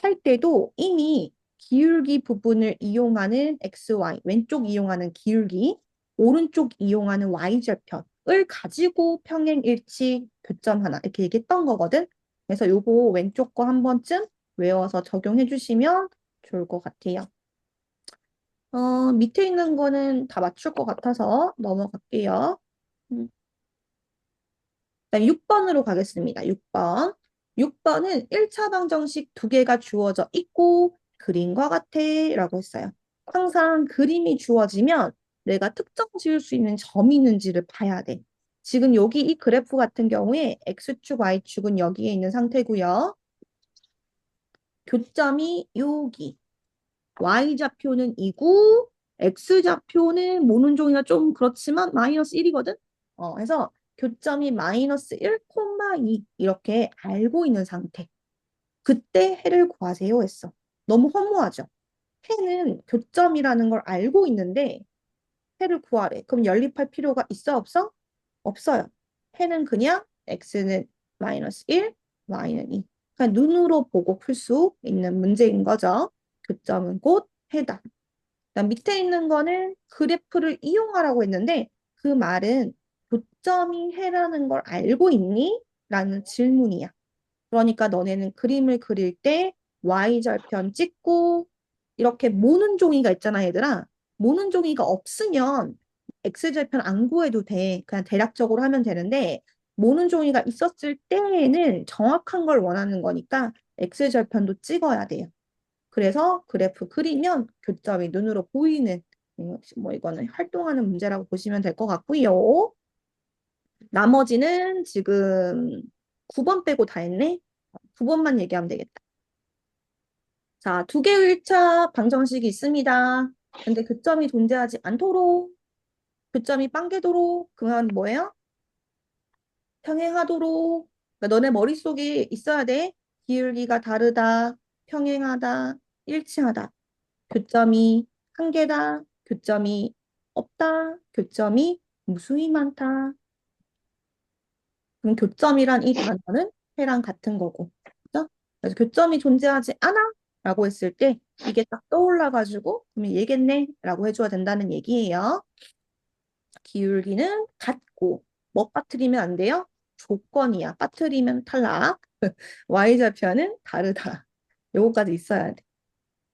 할 때도 이미 기울기 부분을 이용하는 XY, 왼쪽 이용하는 기울기, 오른쪽 이용하는 Y절편을 가지고 평행 일치 교점 하나 이렇게 얘기했던 거거든. 그래서 요거 왼쪽 거 한 번쯤 외워서 적용해 주시면 좋을 것 같아요. 밑에 있는 거는 다 맞출 것 같아서 넘어갈게요. 그다음 6번으로 가겠습니다. 6번. 6번은 1차 방정식 두 개가 주어져 있고 그림과 같아 라고 했어요. 항상 그림이 주어지면 내가 특정 지을 수 있는 점이 있는지를 봐야 돼. 지금 여기 이 그래프 같은 경우에 X축, Y축은 여기에 있는 상태고요. 교점이 여기. Y좌표는 이고 X좌표는 모는 종이가 좀 그렇지만 마이너스 1이거든. 그래서 교점이 마이너스 1,2 이렇게 알고 있는 상태. 그때 해를 구하세요 했어. 너무 허무하죠. 해는 교점이라는 걸 알고 있는데 해를 구하래. 그럼 연립할 필요가 있어 없어? 없어요. 해는 그냥 x는 마이너스 1, y는 2. 그냥 눈으로 보고 풀 수 있는 문제인 거죠. 교점은 곧 해다. 그다음 밑에 있는 거는 그래프를 이용하라고 했는데 그 말은 교점이 해라는 걸 알고 있니? 라는 질문이야. 그러니까 너네는 그림을 그릴 때 Y절편 찍고 이렇게 모는 종이가 있잖아, 얘들아. 모는 종이가 없으면 X절편 안 구해도 돼. 그냥 대략적으로 하면 되는데 모는 종이가 있었을 때에는 정확한 걸 원하는 거니까 X절편도 찍어야 돼요. 그래서 그래프 그리면 교점이 눈으로 보이는 뭐 이거는 활동하는 문제라고 보시면 될 것 같고요. 나머지는 지금 9번 빼고 다 했네. 9번만 얘기하면 되겠다. 자, 두 개의 1차 방정식이 있습니다. 근데 교점이 존재하지 않도록, 교점이 빵개도록, 그건 뭐예요? 평행하도록. 그러니까 너네 머릿속에 있어야 돼. 기울기가 다르다, 평행하다, 일치하다. 교점이 한 개다, 교점이 없다, 교점이 무수히 많다. 그럼 교점이란 이 단어는 해랑 같은 거고. 그죠? 그래서 교점이 존재하지 않아? 라고 했을 때 이게 딱 떠올라가지고 그러면 얘겠네? 라고 해줘야 된다는 얘기예요. 기울기는 같고 뭐 빠뜨리면 안 돼요? 조건이야. 빠뜨리면 탈락. Y좌표는 다르다. 요거까지 있어야 돼.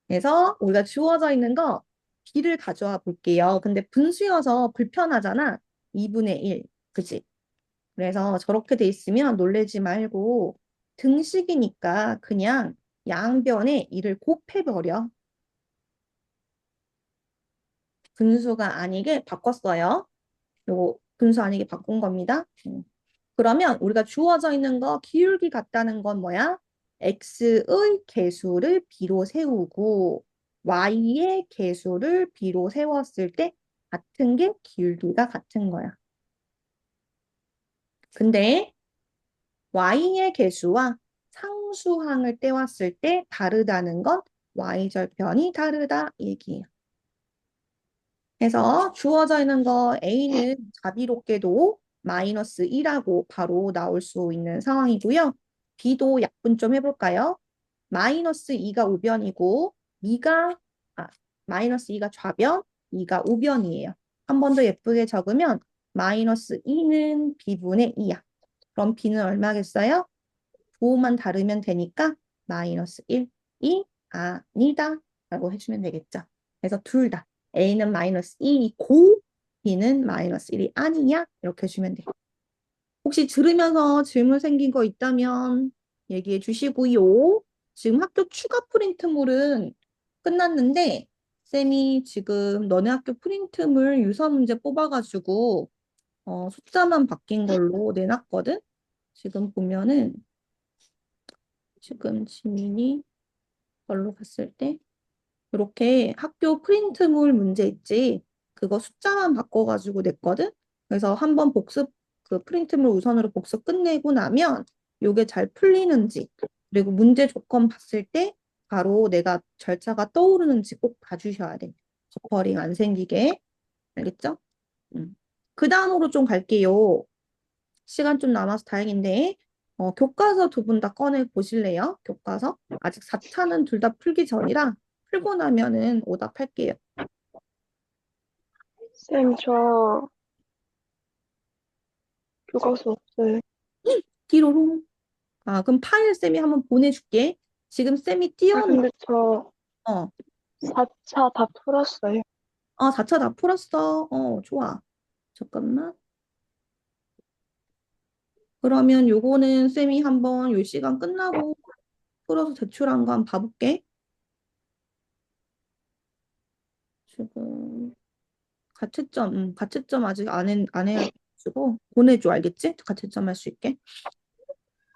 그래서 우리가 주어져 있는 거 B를 가져와 볼게요. 근데 분수여서 불편하잖아. 2분의 1. 그치? 그래서 저렇게 돼 있으면 놀래지 말고 등식이니까 그냥 양변에 이를 곱해버려. 분수가 아니게 바꿨어요. 요거 분수 아니게 바꾼 겁니다. 그러면 우리가 주어져 있는 거 기울기 같다는 건 뭐야? x의 개수를 b로 세우고 y의 개수를 b로 세웠을 때 같은 게 기울기가 같은 거야. 근데 y의 개수와 상수항을 떼왔을 때 다르다는 건 y절편이 다르다 얘기예요. 그래서 주어져 있는 거 A는 자비롭게도 마이너스 2라고 바로 나올 수 있는 상황이고요. B도 약분 좀 해볼까요? 마이너스 2가 우변이고 2가 마이너스 2가 좌변, 2가 우변이에요. 한 번 더 예쁘게 적으면 마이너스 2는 B분의 2야. 그럼 B는 얼마겠어요? 부호만 다르면 되니까 마이너스 1, 2, 아니다 라고 해주면 되겠죠. 그래서 둘 다 A는 마이너스 2이고 B는 마이너스 1이 아니냐 이렇게 해주면 돼요. 혹시 들으면서 질문 생긴 거 있다면 얘기해 주시고요. 지금 학교 추가 프린트물은 끝났는데 쌤이 지금 너네 학교 프린트물 유사 문제 뽑아가지고 숫자만 바뀐 걸로 내놨거든. 지금 보면은 지금 지민이 걸로 봤을 때 이렇게 학교 프린트물 문제 있지. 그거 숫자만 바꿔가지고 냈거든. 그래서 한번 복습 그 프린트물 우선으로 복습 끝내고 나면 요게 잘 풀리는지 그리고 문제 조건 봤을 때 바로 내가 절차가 떠오르는지 꼭 봐주셔야 돼. 버퍼링 안 생기게. 알겠죠? 그 다음으로 좀 갈게요. 시간 좀 남아서 다행인데, 교과서 두 분 다 꺼내 보실래요? 교과서? 아직 4차는 둘 다 풀기 전이라 풀고 나면은 오답할게요. 쌤, 저 교과서 없어요. 띠로롱. 그럼 파일 쌤이 한번 보내줄게. 지금 쌤이 아, 띄워놓은, 근데 저 어, 4차 다 풀었어요. 4차 다 풀었어. 좋아. 잠깐만. 그러면 요거는 쌤이 한번 요 시간 끝나고 풀어서 제출한 거 한번 봐볼게. 지금. 가채점 아직 안 해가지고 보내줘, 알겠지? 가채점 할 수 있게. 네.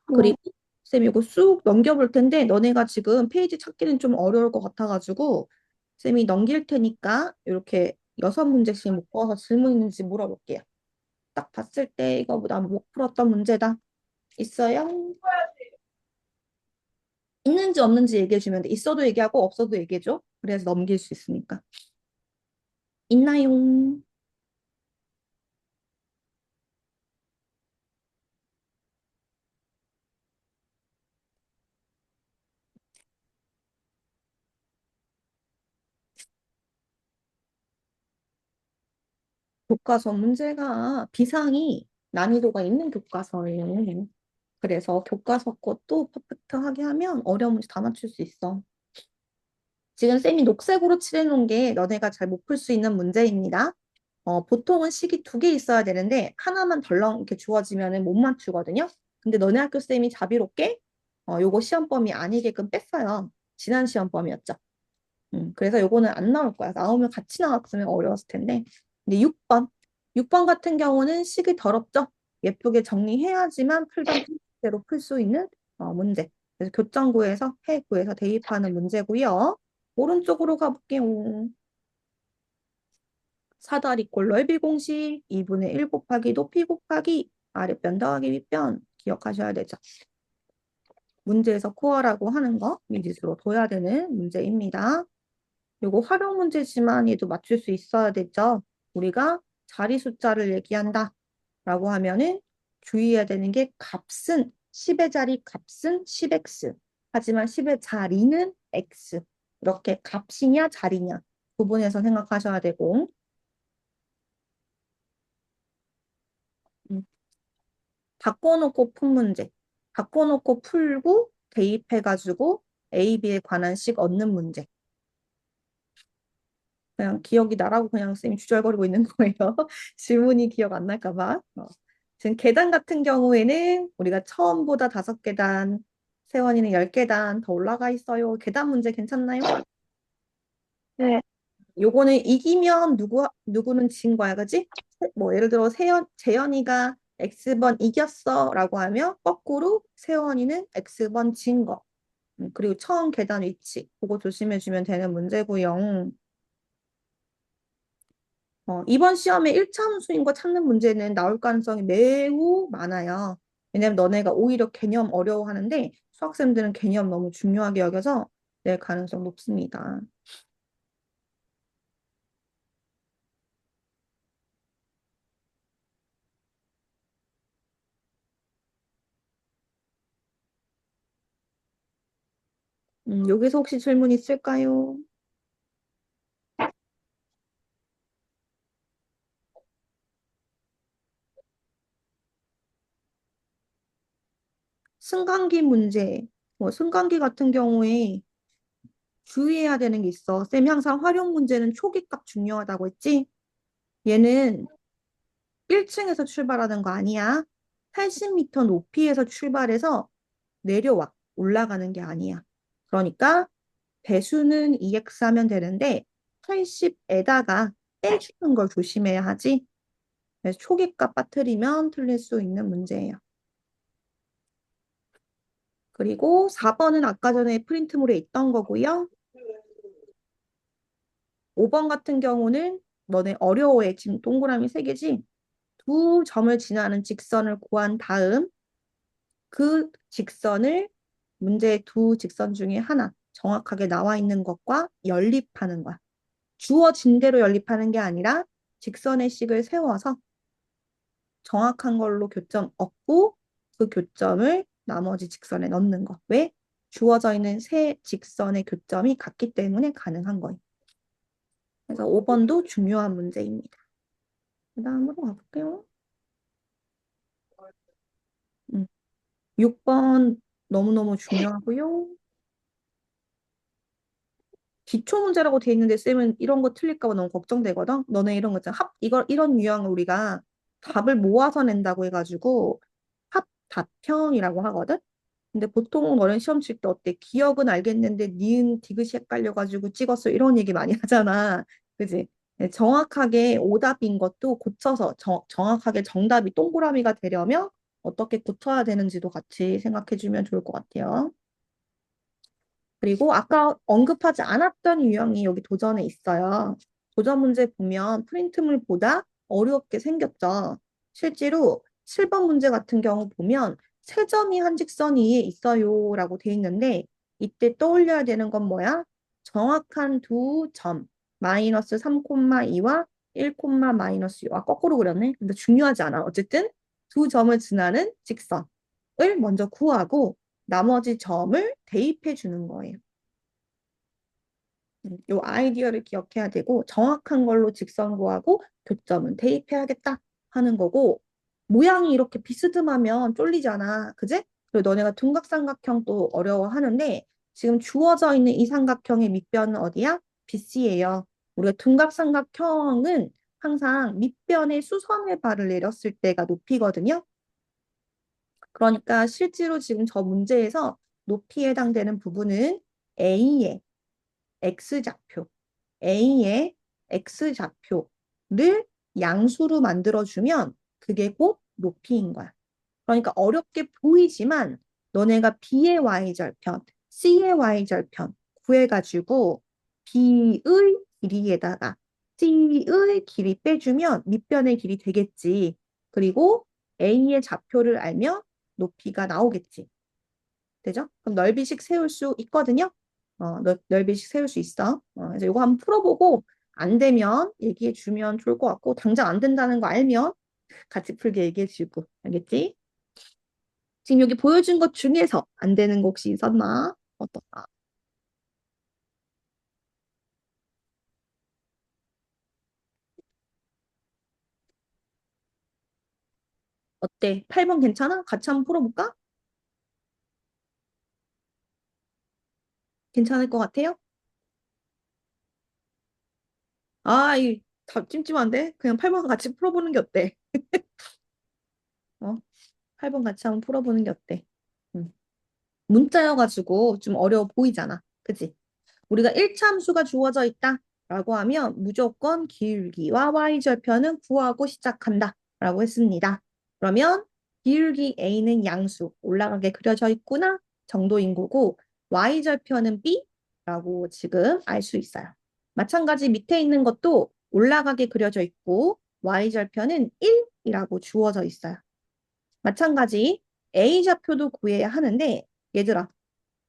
그리고 쌤 이거 쑥 넘겨볼 텐데 너네가 지금 페이지 찾기는 좀 어려울 것 같아가지고 쌤이 넘길 테니까 이렇게 6문제씩 묶어서 질문 있는지 물어볼게요. 딱 봤을 때 이거 나못 풀었던 문제다. 있어요? 있는지 없는지 얘기해주면 돼. 있어도 얘기하고 없어도 얘기해줘. 그래서 넘길 수 있으니까. 있나요? 교과서 문제가 비상이 난이도가 있는 교과서예요. 그래서 교과서 것도 퍼펙트하게 하면 어려운 문제 다 맞출 수 있어. 지금 쌤이 녹색으로 칠해놓은 게 너네가 잘 못 풀 수 있는 문제입니다. 보통은 식이 2개 있어야 되는데 하나만 덜렁 이렇게 주어지면 못 맞추거든요. 근데 너네 학교 쌤이 자비롭게 요거 시험 범위 아니게끔 뺐어요. 지난 시험 범위였죠. 그래서 요거는 안 나올 거야. 나오면 같이 나왔으면 어려웠을 텐데. 근데 6번. 6번 같은 경우는 식이 더럽죠? 예쁘게 정리해야지만 풀던 대로 풀 수 있는 문제. 그래서 교정구에서 해구에서 대입하는 문제고요. 오른쪽으로 가볼게요. 사다리꼴 넓이 공식 2분의 1 곱하기 높이 곱하기 아랫변 더하기 윗변 기억하셔야 되죠. 문제에서 코어라고 하는 거 미지수로 둬야 되는 문제입니다. 요거 활용 문제지만 얘도 맞출 수 있어야 되죠. 우리가 자리 숫자를 얘기한다 라고 하면은 주의해야 되는 게 값은 10의 자리 값은 10x 하지만 10의 자리는 x 이렇게 값이냐 자리냐 구분해서 생각하셔야 되고 음, 바꿔놓고 푼 문제 바꿔놓고 풀고 대입해가지고 A, B에 관한 식 얻는 문제 그냥 기억이 나라고 그냥 쌤이 주절거리고 있는 거예요. 질문이 기억 안 날까 봐. 지금 계단 같은 경우에는 우리가 처음보다 5계단, 세원이는 10계단 더 올라가 있어요. 계단 문제 괜찮나요? 네, 요거는 이기면 누구는 진 거야, 그지? 뭐 예를 들어 재현이가 X번 이겼어라고 하면 거꾸로 세원이는 X번 진 거. 그리고 처음 계단 위치 그거 조심해 주면 되는 문제고요. 이번 시험에 1차 함수인 거 찾는 문제는 나올 가능성이 매우 많아요. 왜냐면 너네가 오히려 개념 어려워하는데 수학생들은 개념 너무 중요하게 여겨서 낼 가능성 높습니다. 여기서 혹시 질문 있을까요? 승강기 문제. 승강기 같은 경우에 주의해야 되는 게 있어. 쌤이 항상 활용 문제는 초기값 중요하다고 했지? 얘는 1층에서 출발하는 거 아니야. 80m 높이에서 출발해서 내려와. 올라가는 게 아니야. 그러니까 배수는 EX 하면 되는데 80에다가 빼주는 걸 조심해야 하지. 그래서 초기값 빠뜨리면 틀릴 수 있는 문제예요. 그리고 4번은 아까 전에 프린트물에 있던 거고요. 5번 같은 경우는 너네 어려워해. 지금 동그라미 3개지? 두 점을 지나는 직선을 구한 다음 그 직선을 문제 두 직선 중에 하나 정확하게 나와 있는 것과 연립하는 거야. 주어진 대로 연립하는 게 아니라 직선의 식을 세워서 정확한 걸로 교점 얻고 그 교점을 나머지 직선에 넣는 거. 왜? 주어져 있는 세 직선의 교점이 같기 때문에 가능한 거예요. 그래서 5번도 중요한 문제입니다. 그 다음으로 가볼게요. 6번 너무너무 중요하고요. 기초 문제라고 돼 있는데 쌤은 이런 거 틀릴까 봐 너무 걱정되거든. 너네 이런 거 있잖아. 이런 유형을 우리가 답을 모아서 낸다고 해가지고 합답형이라고 하거든. 근데 보통 너네 시험 칠 때 어때? 기억은 알겠는데 니은 디귿이 헷갈려가지고 찍었어. 이런 얘기 많이 하잖아. 그지? 네, 정확하게 오답인 것도 고쳐서 정확하게 정답이 동그라미가 되려면 어떻게 고쳐야 되는지도 같이 생각해 주면 좋을 것 같아요. 그리고 아까 언급하지 않았던 유형이 여기 도전에 있어요. 도전 문제 보면 프린트물보다 어렵게 생겼죠. 실제로 7번 문제 같은 경우 보면 세 점이 한 직선 위에 있어요 라고 돼 있는데 이때 떠올려야 되는 건 뭐야? 정확한 두 점, 마이너스 3,2와 1, 마이너스 6. 아, 거꾸로 그렸네. 근데 중요하지 않아. 어쨌든 두 점을 지나는 직선을 먼저 구하고 나머지 점을 대입해 주는 거예요. 요 아이디어를 기억해야 되고 정확한 걸로 직선 구하고 교점은 대입해야겠다 하는 거고 모양이 이렇게 비스듬하면 쫄리잖아. 그지? 그리고 너네가 둔각삼각형도 어려워하는데 지금 주어져 있는 이 삼각형의 밑변은 어디야? BC예요. 우리가 둔각삼각형은 항상 밑변에 수선의 발을 내렸을 때가 높이거든요. 그러니까 실제로 지금 저 문제에서 높이에 해당되는 부분은 A의 X좌표, A의 X좌표를 양수로 만들어주면 그게 곧 높이인 거야. 그러니까 어렵게 보이지만 너네가 B의 Y절편, C의 Y절편 구해가지고 B의 길이에다가 C의 길이 빼주면 밑변의 길이 되겠지. 그리고 A의 좌표를 알면 높이가 나오겠지. 되죠? 그럼 넓이식 세울 수 있거든요. 넓이식 세울 수 있어. 그래서 이거 한번 풀어보고 안 되면 얘기해 주면 좋을 것 같고 당장 안 된다는 거 알면 같이 풀게 얘기해 주고 알겠지? 지금 여기 보여준 것 중에서 안 되는 거 혹시 있었나? 어떠나? 어때? 8번 괜찮아? 같이 한번 풀어볼까? 괜찮을 것 같아요? 아, 답 찜찜한데? 그냥 8번 같이 풀어보는 게 어때? 어? 8번 같이 한번 풀어보는 게 어때? 응. 문자여가지고 좀 어려워 보이잖아. 그치? 우리가 1차 함수가 주어져 있다 라고 하면 무조건 기울기와 y절편은 구하고 시작한다 라고 했습니다. 그러면 기울기 a는 양수 올라가게 그려져 있구나 정도인 거고 y절편은 b라고 지금 알 수 있어요. 마찬가지 밑에 있는 것도 올라가게 그려져 있고 y절편은 1이라고 주어져 있어요. 마찬가지 a좌표도 구해야 하는데 얘들아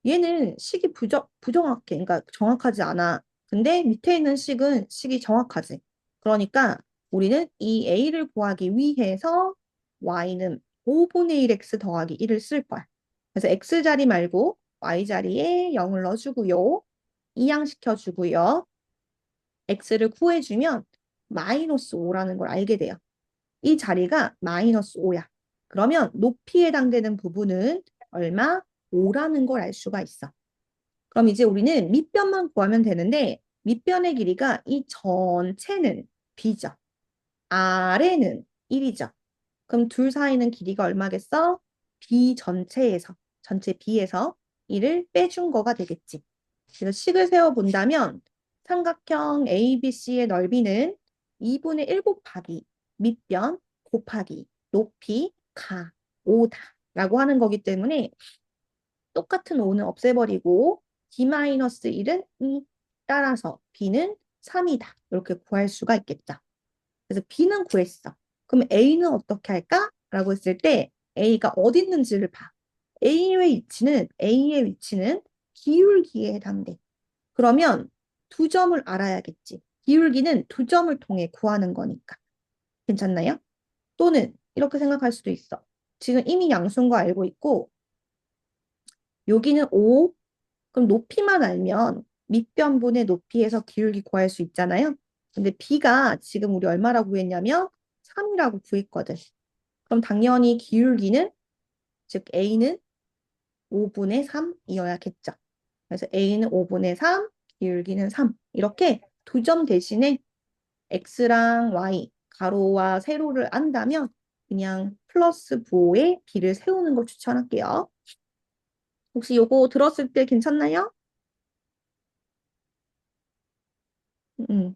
얘는 식이 부정확해. 그러니까 정확하지 않아. 근데 밑에 있는 식은 식이 정확하지. 그러니까 우리는 이 a를 구하기 위해서 y는 5분의 1x 더하기 1을 쓸 거야. 그래서 x 자리 말고 y 자리에 0을 넣어주고요. 이항시켜주고요. x를 구해주면 마이너스 5라는 걸 알게 돼요. 이 자리가 마이너스 5야. 그러면 높이에 해당되는 부분은 얼마? 5라는 걸 알 수가 있어. 그럼 이제 우리는 밑변만 구하면 되는데 밑변의 길이가 이 전체는 b죠. 아래는 1이죠. 그럼 둘 사이는 길이가 얼마겠어? b 전체에서 전체 b에서 1을 빼준 거가 되겠지. 그래서 식을 세워본다면 삼각형 ABC의 넓이는 2분의 1 곱하기 밑변 곱하기 높이 가 5다 라고 하는 거기 때문에 똑같은 5는 없애버리고 b-1은 2 따라서 b는 3이다. 이렇게 구할 수가 있겠다. 그래서 b는 구했어. 그럼 a는 어떻게 할까? 라고 했을 때 a가 어디 있는지를 봐. A의 위치는 기울기에 해당돼. 그러면 두 점을 알아야겠지. 기울기는 두 점을 통해 구하는 거니까. 괜찮나요? 또는 이렇게 생각할 수도 있어. 지금 이미 양수인 거 알고 있고 여기는 5, 그럼 높이만 알면 밑변분의 높이에서 기울기 구할 수 있잖아요. 근데 b가 지금 우리 얼마라고 구했냐면 3이라고 구했거든. 그럼 당연히 기울기는 즉 a는 5분의 3이어야겠죠. 그래서 a는 5분의 3, 기울기는 3. 이렇게 두 점 대신에 x랑 y, 가로와 세로를 안다면 그냥 플러스 부호에 b를 세우는 걸 추천할게요. 혹시 요거 들었을 때 괜찮나요? 음,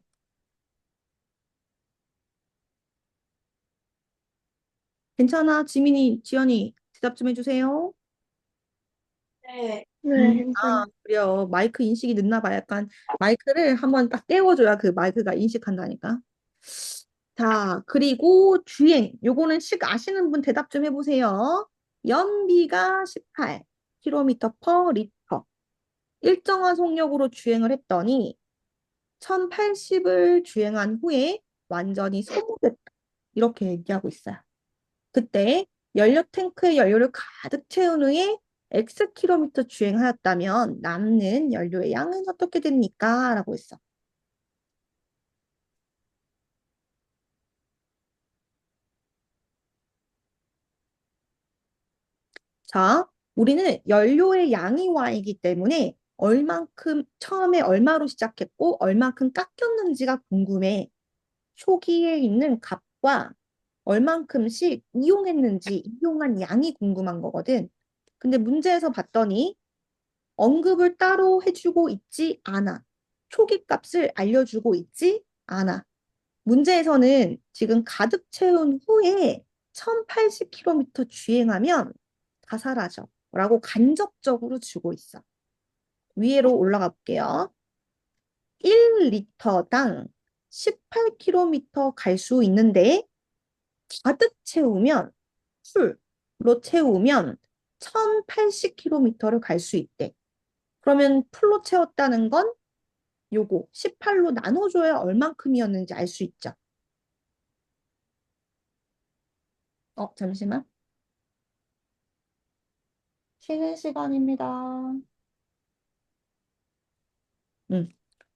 괜찮아. 지민이, 지연이 대답 좀 해주세요. 네, 네, 괜찮아. 그래요. 마이크 인식이 늦나 봐. 약간 마이크를 한번 딱 깨워줘야 그 마이크가 인식한다니까. 자, 그리고 주행. 요거는 식 아시는 분 대답 좀 해보세요. 연비가 18km per 리터. 일정한 속력으로 주행을 했더니 1080을 주행한 후에 완전히 소모됐다. 이렇게 얘기하고 있어요. 그때 연료 탱크에 연료를 가득 채운 후에 X 킬로미터 주행하였다면 남는 연료의 양은 어떻게 됩니까? 라고 했어. 자, 우리는 연료의 양이 Y이기 때문에 얼만큼 처음에 얼마로 시작했고 얼만큼 깎였는지가 궁금해. 초기에 있는 값과 얼만큼씩 이용했는지 이용한 양이 궁금한 거거든. 근데 문제에서 봤더니 언급을 따로 해주고 있지 않아. 초기 값을 알려주고 있지 않아. 문제에서는 지금 가득 채운 후에 1080km 주행하면 다 사라져. 라고 간접적으로 주고 있어. 위로 올라가 볼게요. 1리터당 18km 갈 수 있는데 가득 채우면 풀로 채우면 1080km를 갈 수 있대. 그러면 풀로 채웠다는 건 요거 18로 나눠줘야 얼만큼이었는지 알 수 있죠. 잠시만. 쉬는 시간입니다. 음.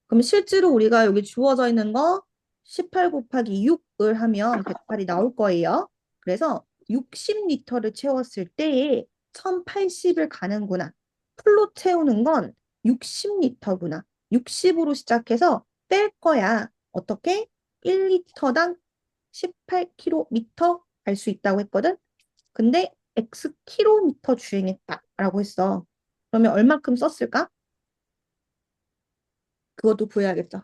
그럼 실제로 우리가 여기 주어져 있는 거 18 곱하기 6을 하면 108이 나올 거예요. 그래서 60리터를 채웠을 때에 1080을 가는구나. 풀로 채우는 건 60리터구나. 60으로 시작해서 뺄 거야. 어떻게? 1리터당 18km 갈 수 있다고 했거든. 근데 X 킬로미터 주행했다라고 했어. 그러면 얼마큼 썼을까? 그것도 구해야겠죠.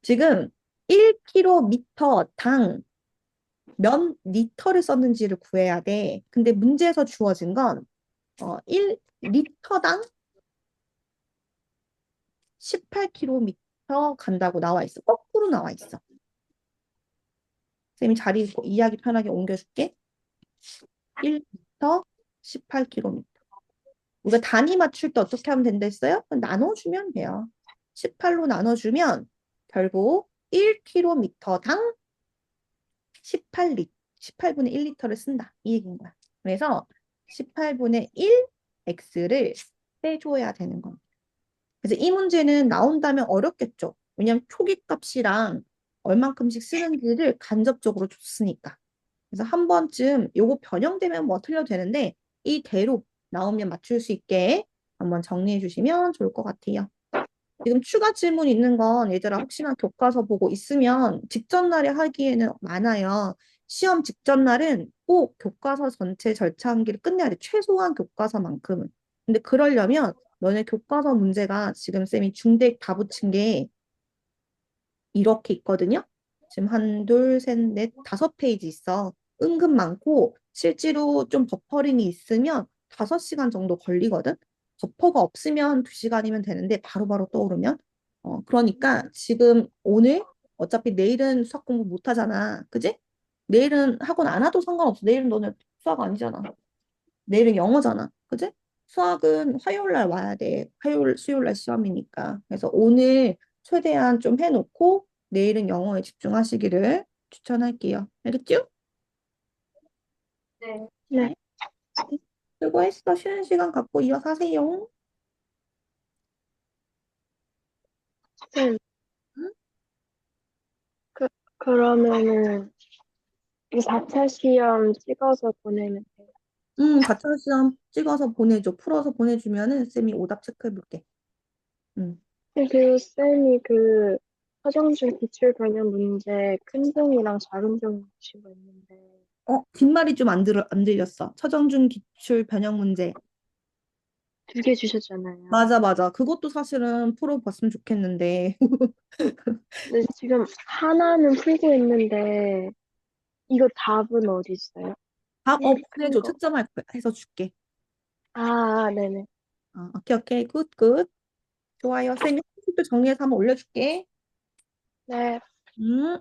지금 1km당 몇 리터를 썼는지를 구해야 돼. 근데 문제에서 주어진 건 1리터당 18km 간다고 나와 있어. 거꾸로 나와 있어. 쌤이 자리 이야기 편하게 옮겨줄게. 1리터 18km. 우리가 단위 맞출 때 어떻게 하면 된다 했어요? 나눠주면 돼요. 18로 나눠주면 결국 1km당 18분의 1리터를 쓴다. 이 얘기인 거야. 그래서 18분의 1 x를 빼줘야 되는 겁니다. 그래서 이 문제는 나온다면 어렵겠죠. 왜냐하면 초기값이랑 얼만큼씩 쓰는지를 간접적으로 줬으니까. 그래서 한 번쯤 요거 변형되면 뭐 틀려도 되는데 이대로 나오면 맞출 수 있게 한번 정리해 주시면 좋을 것 같아요. 지금 추가 질문 있는 건 얘들아 혹시나 교과서 보고 있으면 직전 날에 하기에는 많아요. 시험 직전 날은 꼭 교과서 전체 절차 한기를 끝내야 돼. 최소한 교과서만큼은. 근데 그러려면 너네 교과서 문제가 지금 쌤이 중대획 다 붙인 게 이렇게 있거든요. 지금 한, 둘, 셋, 넷, 5페이지 있어. 은근 많고 실제로 좀 버퍼링이 있으면 5시간 정도 걸리거든. 버퍼가 없으면 2시간이면 되는데 바로바로 떠오르면. 그러니까 지금 오늘 어차피 내일은 수학 공부 못 하잖아. 그지? 내일은 학원 안 와도 상관없어. 내일은 너네 수학 아니잖아. 내일은 영어잖아. 그지? 수학은 화요일 날 와야 돼. 화요일, 수요일 날 시험이니까. 그래서 오늘 최대한 좀 해놓고 내일은 영어에 집중하시기를 추천할게요. 알겠죠? 네. 네. 수고했어. 쉬는 시간 갖고 이어서 하세요. 쌤, 응? 그, 그러면은 이 4차 시험 찍어서 보내면 돼요. 4차 시험 찍어서 보내줘. 풀어서 보내주면은 쌤이 오답 체크해볼게. 응. 그 쌤이 그 서정준 기출 변형 문제 큰 종이랑 작은 종이 주시고 있는데 뒷말이 좀 안 들렸어. 처정준 기출 변형 문제. 2개 주셨잖아요. 맞아, 맞아. 그것도 사실은 풀어봤으면 좋겠는데. 근데 지금 하나는 풀고 있는데 이거 답은 어디 있어요? 큰 보내줘. 거. 채점할 거야. 해서 줄게. 네네. 오케이, 오케이. 굿, 굿. 좋아요. 쌤이 또 정리해서 한번 올려줄게. 네. 음.